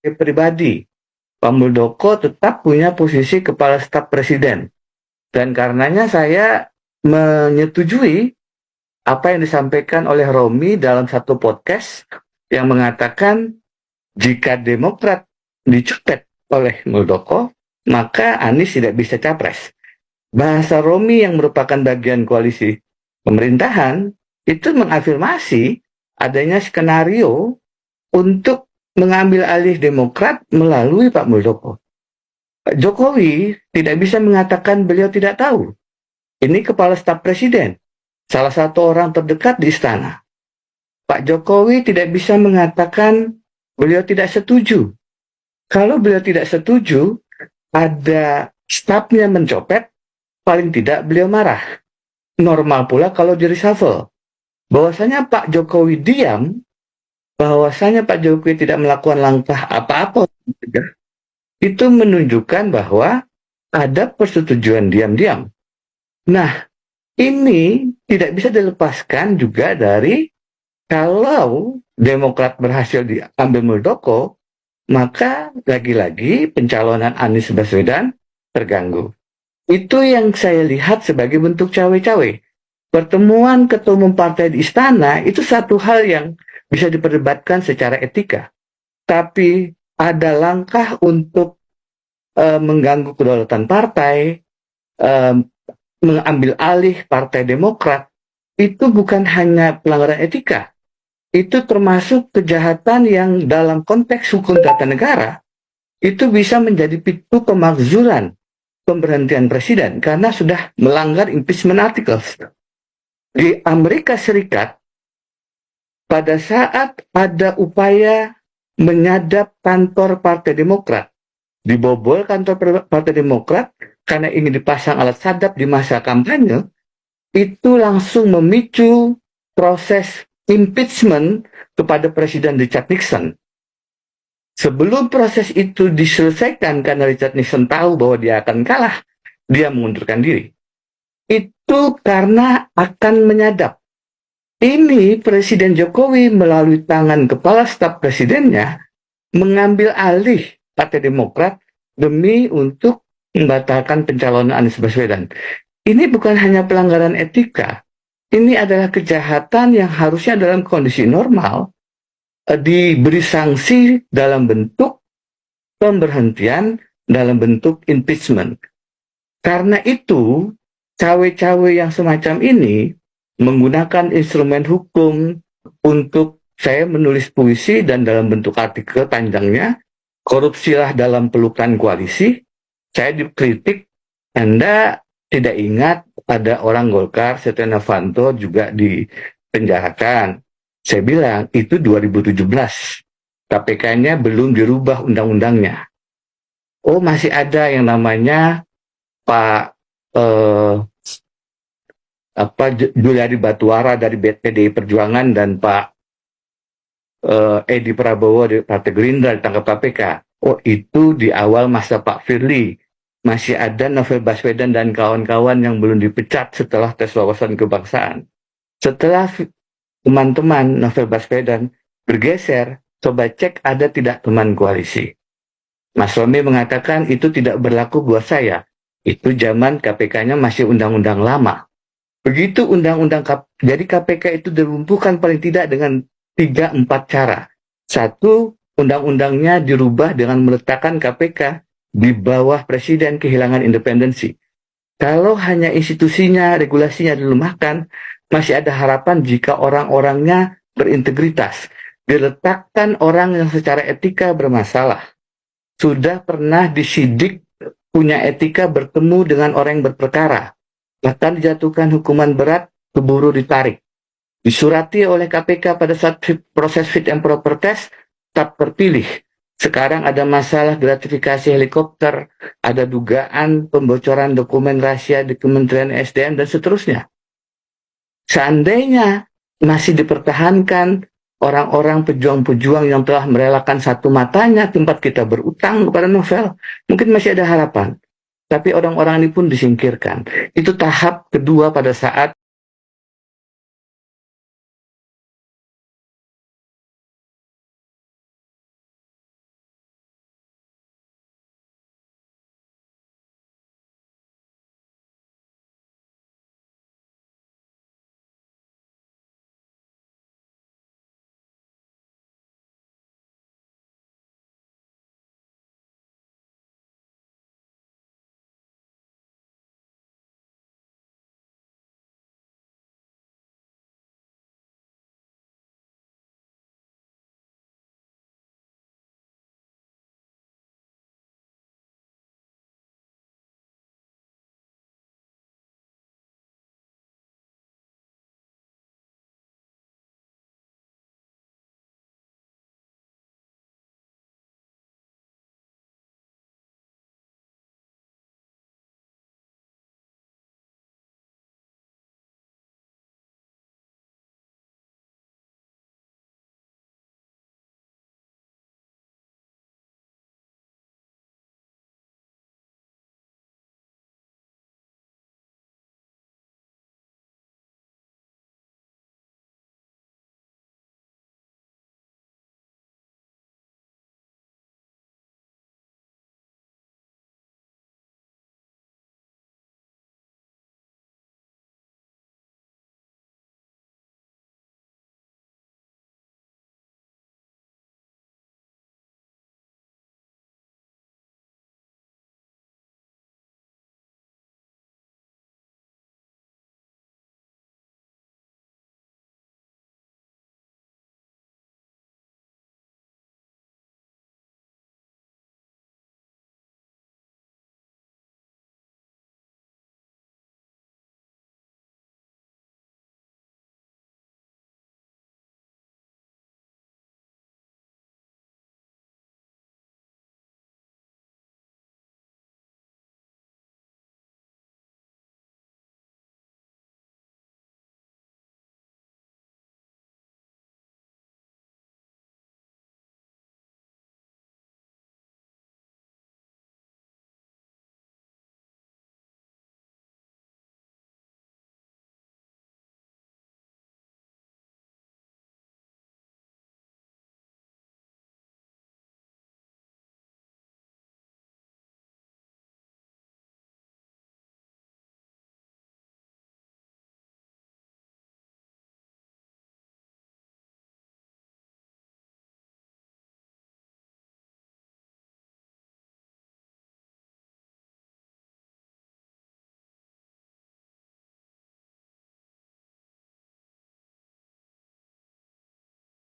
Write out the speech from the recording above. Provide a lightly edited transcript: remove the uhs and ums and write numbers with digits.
pribadi, Pak Muldoko tetap punya posisi Kepala Staf Presiden. Dan karenanya saya menyetujui apa yang disampaikan oleh Romi dalam satu podcast yang mengatakan jika Demokrat dicoret oleh Muldoko, maka Anies tidak bisa capres. Bahasa Romi yang merupakan bagian koalisi pemerintahan itu mengafirmasi adanya skenario untuk mengambil alih Demokrat melalui Pak Muldoko. Pak Jokowi tidak bisa mengatakan beliau tidak tahu. Ini Kepala Staf Presiden, salah satu orang terdekat di istana. Pak Jokowi tidak bisa mengatakan beliau tidak setuju. Kalau beliau tidak setuju, ada stafnya mencopet, paling tidak beliau marah. Normal pula kalau di reshuffle. Bahwasanya Pak Jokowi diam, bahwasanya Pak Jokowi tidak melakukan langkah apa-apa, itu menunjukkan bahwa ada persetujuan diam-diam. Nah, ini tidak bisa dilepaskan juga dari kalau Demokrat berhasil diambil Muldoko, maka lagi-lagi pencalonan Anies Baswedan terganggu. Itu yang saya lihat sebagai bentuk cawe-cawe. Pertemuan ketua umum partai di istana itu satu hal yang bisa diperdebatkan secara etika. Tapi ada langkah untuk mengganggu kedaulatan partai, mengambil alih Partai Demokrat, itu bukan hanya pelanggaran etika. Itu termasuk kejahatan yang dalam konteks hukum tata negara itu bisa menjadi pintu pemakzulan pemberhentian presiden karena sudah melanggar impeachment articles. Di Amerika Serikat, pada saat ada upaya menyadap kantor Partai Demokrat, dibobol kantor Partai Demokrat karena ingin dipasang alat sadap di masa kampanye, itu langsung memicu proses impeachment kepada Presiden Richard Nixon. Sebelum proses itu diselesaikan karena Richard Nixon tahu bahwa dia akan kalah, dia mengundurkan diri. Itu karena akan menyadap. Ini Presiden Jokowi melalui tangan Kepala Staf Presidennya mengambil alih Partai Demokrat demi untuk membatalkan pencalonan Anies Baswedan. Ini bukan hanya pelanggaran etika, ini adalah kejahatan yang harusnya dalam kondisi normal diberi sanksi dalam bentuk pemberhentian, dalam bentuk impeachment. Karena itu, cawe-cawe yang semacam ini menggunakan instrumen hukum untuk saya menulis puisi dan dalam bentuk artikel panjangnya, korupsilah dalam pelukan koalisi. Saya dikritik, Anda tidak ingat ada orang Golkar, Setia Novanto juga dipenjarakan. Saya bilang itu 2017. KPK-nya belum dirubah undang-undangnya. Oh, masih ada yang namanya Pak Juliari Batuara dari PDI Perjuangan dan Pak Edi Prabowo dari Partai Gerindra ditangkap KPK. Oh, itu di awal masa Pak Firly. Masih ada Novel Baswedan dan kawan-kawan yang belum dipecat setelah tes wawasan kebangsaan. Setelah teman-teman Novel Baswedan bergeser, coba cek ada tidak teman koalisi. Mas Romi mengatakan itu tidak berlaku buat saya. Itu zaman KPK-nya masih undang-undang lama. Begitu jadi KPK itu dilumpuhkan paling tidak dengan 3-4 cara. Satu, undang-undangnya dirubah dengan meletakkan KPK di bawah presiden, kehilangan independensi. Kalau hanya institusinya, regulasinya dilemahkan, masih ada harapan jika orang-orangnya berintegritas. Diletakkan orang yang secara etika bermasalah. Sudah pernah disidik, punya etika, bertemu dengan orang yang berperkara. Bahkan dijatuhkan hukuman berat, keburu ditarik. Disurati oleh KPK pada saat proses fit and proper test, tak terpilih. Sekarang ada masalah gratifikasi helikopter, ada dugaan pembocoran dokumen rahasia di Kementerian SDM, dan seterusnya. Seandainya masih dipertahankan orang-orang pejuang-pejuang yang telah merelakan satu matanya tempat kita berutang kepada Novel, mungkin masih ada harapan. Tapi orang-orang ini pun disingkirkan. Itu tahap kedua pada saat